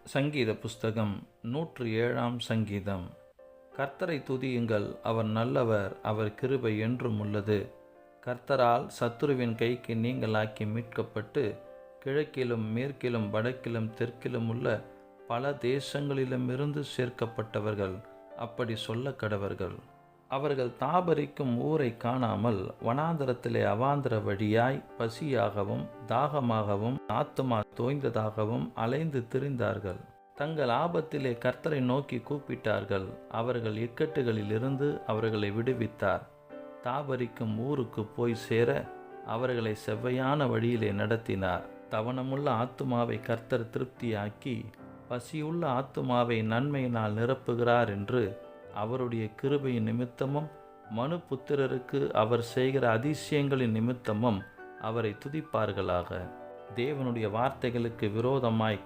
சங்கீத புஸ்தகம் 107 சங்கீதம். கர்த்தரை துதியுங்கள், அவர் நல்லவர், அவர் கிருபை என்றும் உள்ளது. கர்த்தரால் சத்துருவின் கைக்கு நீங்களாக்கி மீட்கப்பட்டு, கிழக்கிலும் மேற்கிலும் வடக்கிலும் தெற்கிலும் உள்ள பல தேசங்களிலுமிருந்து சேர்க்கப்பட்டவர்கள் அப்படி சொல்ல கடவர்கள். அவர்கள் தாபரிக்கும் ஊரை காணாமல் வனாந்தரத்திலே அவாந்தர வழியாய் பசியாகவும் தாகமாகவும் ஆத்துமா தோய்ந்ததாகவும் அலைந்து திரிந்தார்கள். தங்கள் ஆபத்திலே கர்த்தரை நோக்கி கூப்பிட்டார்கள். அவர்கள் இக்கட்டுகளிலிருந்து அவர்களை விடுவித்தார். தாபரிக்கும் ஊருக்கு போய் சேர அவர்களை செவ்வையான வழியிலே நடத்தினார். தவணமுள்ள ஆத்துமாவை கர்த்தர் திருப்தியாக்கி பசியுள்ள ஆத்துமாவை நன்மையினால் நிரப்புகிறார் என்று அவருடைய கிருபையின் நிமித்தமும் மனுபுத்திரருக்கு அவர் செய்கிற அதிசயங்களின் நிமித்தமும் அவரை துதிப்பார்களாக. தேவனுடைய வார்த்தைகளுக்கு விரோதமாய்